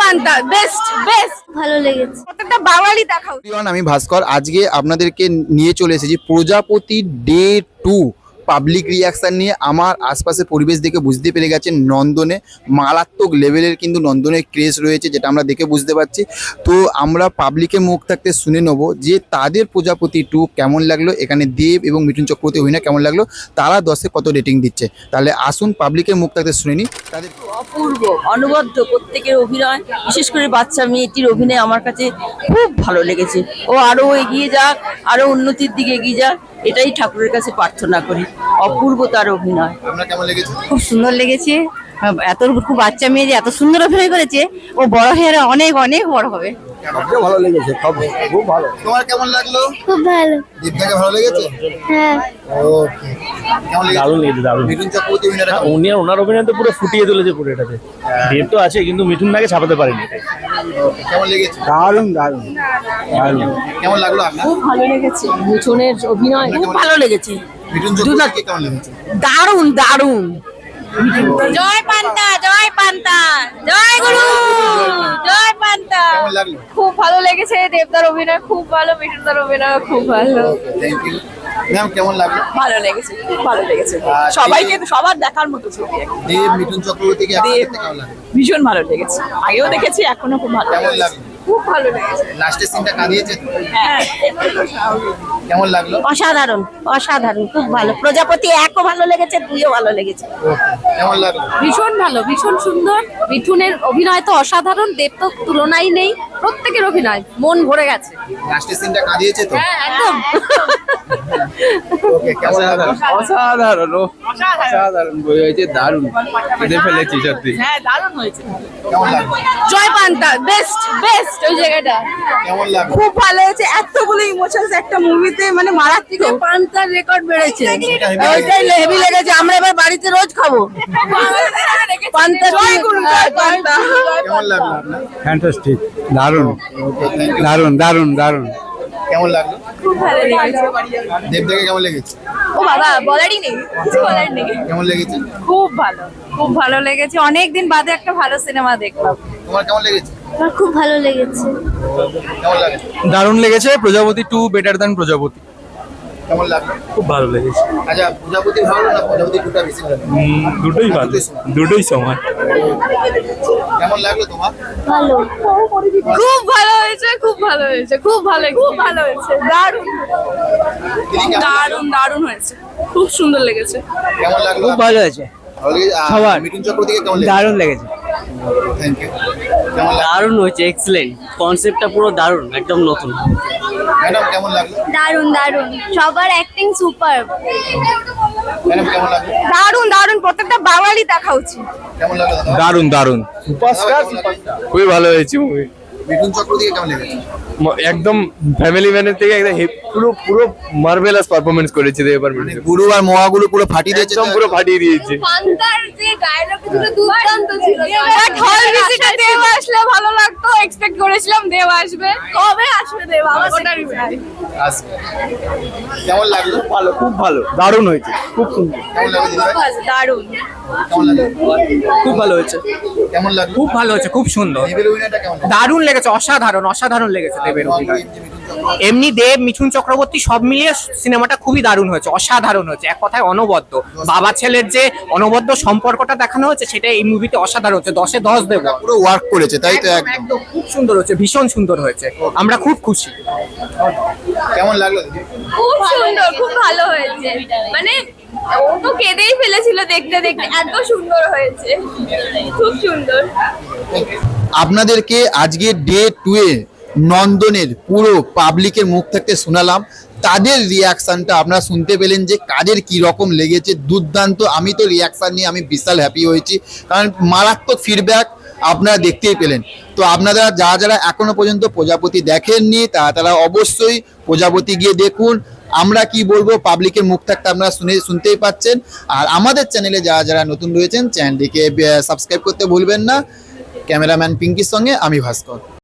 পান্তা best best ভালো লেগেছে, প্রত্যেকটা বাঙালি দেখা উচিত। আমি ভাস্কর, আজকে আপনাদেরকে নিয়ে চলে এসেছি প্রজাপতি ডে 2 পাবলিক রিয়াকশন নিয়ে। আমার আশপাশের পরিবেশ দেখে বুঝতে পেরে গেছেন নন্দনে মারাত্মক লেভেলের কিন্তু নন্দনের ক্রেজ রয়েছে, যেটা আমরা দেখে বুঝতে পারছি। তো আমরা পাবলিকের মুখ থাকতে শুনে নেবো যে তাদের প্রজাপতি 2 কেমন লাগলো, এখানে দেব এবং মিঠুন চক্রবর্তী অভিনয় কেমন লাগলো, তারা 10-এ কত রেটিং দিচ্ছে। তাহলে আসুন পাবলিকের মুখ থাকতে শুনে নিই তাদের। অপূর্ব, অনবদ্য প্রত্যেকের অভিনয়, বিশেষ করে বাচ্চা মেয়েটির অভিনয় আমার কাছে খুব ভালো লেগেছে। ও আরো এগিয়ে যাক, আরো উন্নতির দিকে এগিয়ে যাক, এটাই ঠাকুরের কাছে প্রার্থনা করি। অপূর্ব তার অভিনয়। আপনার কেমন লেগেছে? খুব সুন্দর লেগেছে। এত খুব বাচ্চা মেয়ে যে এত সুন্দর অভিনয় করেছে, ও বড় হয়ে আরো অনেক অনেক বড় হবে। ভালো লেগেছে, খুব ভালো। তোমার কেমন লাগলো? খুব ভালো। দীপদাকে ভালো লেগেছে? হ্যাঁ ওকে, কেমন লেগেছে? দারুণ লেগেছে, দারুণ। মিঠুন চক্রবর্তী অভিনয়টা কেমন? উনি আর ওনার অভিনয় তো পুরো ফুটিয়ে তুলেছে পুরো এটাতে। দেব তো আছে কিন্তু মিঠুন দাকে ছাপাতে পারেনি। কেমন লেগেছে? দারুণ দারুণ দারুণ। কেমন লাগলো আপনার? খুব ভালো লেগেছে মিঠুনের অভিনয়, খুব ভালো লেগেছে। মিঠুন চক্রবর্তীকে কেমন লেগেছে? দারুণ দারুণ। জয় পান্তা, জয় পান্তা, জয় গুরু, জয় পান্তা। কেমন লাগলো? খুব ভালো লেগেছে, দেবদার অভিনয় খুব ভালো, মিঠুনদার অভিনয় খুব ভালো। Thank you ma'am. কেমন লাগলো? ভালো লেগেছে, খুব ভালো লেগেছে। আর সবাইকে সবার দেখার মতো ছবি। দেব মিঠুন চক্রবর্তীকে একসাথে দেব। দেখতে কেমন লাগলো? ভীষণ ভালো লেগেছে, আগেও দেখেছি, এখনো খুব ভালো কেমন লেগেছে। লাগলো? খুব ভালো লেগেছে। লাস্টের সিনটা কাঁদিয়েছে তো? হ্যাঁ, কেমন লাগলো? অসাধারণ অসাধারণ, খুব ভালো। প্রজাপতি 1ও ভালো লেগেছে, 2ও ভালো লেগেছে। কেমন লাগলো? ভীষণ ভালো, ভীষণ সুন্দর। মিঠুনের অভিনয় তো অসাধারণ, দেব তো তুলনাই নেই। প্রত্যেকের অভিনয় মন ভরে গেছে। লাস্টের সিনটা কাঁদিয়েছে তো? হ্যাঁ একদম। ওকে, কেমন লাগলো? অসাধারণ, অসাধারণ বই হয়েছে, দারুণ কেঁদে ফেলেছি সত্যি। হ্যাঁ, দারুণ হয়েছে। কেমন লাগলো? জয় পান্তা বেস্ট বেস্ট, ওই জায়গাটা কেমন লাগলো? খুব ভালো হয়েছে। এতগুলো ইমোশনস একটা মুভিতে, মানে মারাত্মক। পান্তার রেকর্ড বেড়েছে, ওইটাই হেভি লেগেছে। আমরা এবার বাড়িতে রোজ খাবো পান্তা। জয় গুরু, জয় পান্তা। কেমন লাগলো আপনার? ফ্যান্টাস্টিক, দারুণ ওকে, থ্যাংক ইউ। দারুণ দারুণ দারুণ। কেমন লাগলো? খুব ভালো লেগেছে। দেবদাকে কেমন লেগেছে? ও বাবা, বলারই নেই, কিছু বলার নেই। কেমন লেগেছে? খুব ভালো, খুব ভালো লেগেছে। অনেকদিন বাদে একটা ভালো সিনেমা দেখলাম। তোমার কেমন লেগেছে? আমার খুব ভালো লেগেছে। কেমন লাগে? দারুণ লেগেছে। প্রজাপতি 2 বেটার দ্যান প্রজাপতি। কেমন লাগলো? খুব ভালো লেগেছে। আচ্ছা, প্রজাপতি ভালো না প্রজাপতি 2টা বেশি ভালো? দুটোই ভালো, দুটোই সমান। কেমন লাগলো তোমার? ভালো, খুব ভালো হয়েছে, খুব ভালো হয়েছে, খুব ভালো, খুব ভালো হয়েছে। দারুণ দিদি কেমন লাগলো? দারুণ দারুণ হয়েছে, খুব সুন্দর লেগেছে। কেমন লাগলো? খুব ভালো হয়েছে, ভালো লেগেছে? আর সবার। মিঠুন চক্রবর্তীকে কেমন লেগেছে? দারুণ লেগেছে। Thank you. কেমন লাগলো? দারুণ হয়েছে, এক্সেলেন্ট কনসেপ্টটা পুরো দারুণ, একদম নতুন। ম্যাডাম কেমন লাগলো? দারুণ দারুণ, সবার অ্যাক্টিং সুপার। ম্যাডাম কেমন লাগলো? দারুণ দারুণ, প্রত্যেকটা বাঙালি দেখা উচিত। কেমন লাগলো দাদা? দারুণ দারুণ, সুপারস্টার। খুবই ভালো হয়েছে মুভি। মিঠুন চক্রবর্তীকে কেমন লেগেছে? একদম ফ্যামিলি ম্যানের থেকে একদম পুরো পুরো মার্ভেলাস পারফরমেন্স করেছে এবার। মানে গুরু আর মহাগুরু পুরো ফাটিয়ে দিয়েছে তো? একদম পুরো ফাটিয়ে দিয়েছে। পান্তার যে ডায়লগগুলো দুর্দান্ত ছিল। হল ভিজিটে দেব আসলে ভালো লাগতো, এক্সপেক্ট করেছিলাম দেব আসবে। কবে আসবে দেব? আমার ওটারই চাই। আসবে। কেমন লাগলো? ভালো, খুব ভালো, দারুণ হয়েছে, খুব সুন্দর। কেমন লাগলো দিদি ভাই? দারুণ। কেমন লাগলো? খুব ভালো হয়েছে, কেমন লাগলো? খুব ভালো হয়েছে, খুব সুন্দর, দেবের অভিনয়টা কেমন লাগলো? দারুণ লেগেছে, অসাধারণ অসাধারণ লেগেছে দেবের অভিনয়। মিঠুন চক্রবর্তী। এমনি দেব মিঠুন চক্রবর্তী সব মিলিয়ে সিনেমাটা খুবই দারুণ হয়েছে, অসাধারণ হয়েছে, এক কথায় অনবদ্য। বাবা ছেলের যে অনবদ্য সম্পর্কটা দেখানো হয়েছে সেটা এই মুভিতে অসাধারণ হচ্ছে, 10-এ 10 দেব। পুরো ওয়ার্ক করেছে তাই তো? একদম একদম। একদম খুব সুন্দর হয়েছে, ভীষণ সুন্দর হয়েছে, আমরা খুব খুশি। কেমন লাগলো দিদি? খুব সুন্দর, খুব ভালো হয়েছে। মানে ও তো কেঁদেই ফেলেছিল দেখতে দেখতে, এত সুন্দর হয়েছে, খুব সুন্দর। আপনাদেরকে আজকে ডে 2 এ নন্দনের পুরো পাবলিকের মুখ থেকে শোনালাম। তাদের রিয়াকশনটা আপনারা শুনতে পেলেন যে কাদের কি রকম লেগেছে। দুর্দান্ত। আমি তো রিয়াকশন নিয়ে আমি বিশাল হ্যাপি হয়েছি, কারণ মারাত্মক ফিডব্যাক আপনারা দেখতেই পেলেন। তো আপনারা যারা যারা এখনো পর্যন্ত প্রজাপতি দেখেননি তারা অবশ্যই প্রজাপতি গিয়ে দেখুন। আমরা কি বলবো পাবলিকের মুখ থাকতে আপনারা শুনতেই পাচ্ছেন। আর আমাদের চ্যানেলে যারা যারা নতুন রয়েছেন চ্যানেলটিকে সাবস্ক্রাইব করতে ভুলবেন না। ক্যামেরাম্যান পিঙ্কির সঙ্গে আমি ভাস্কর।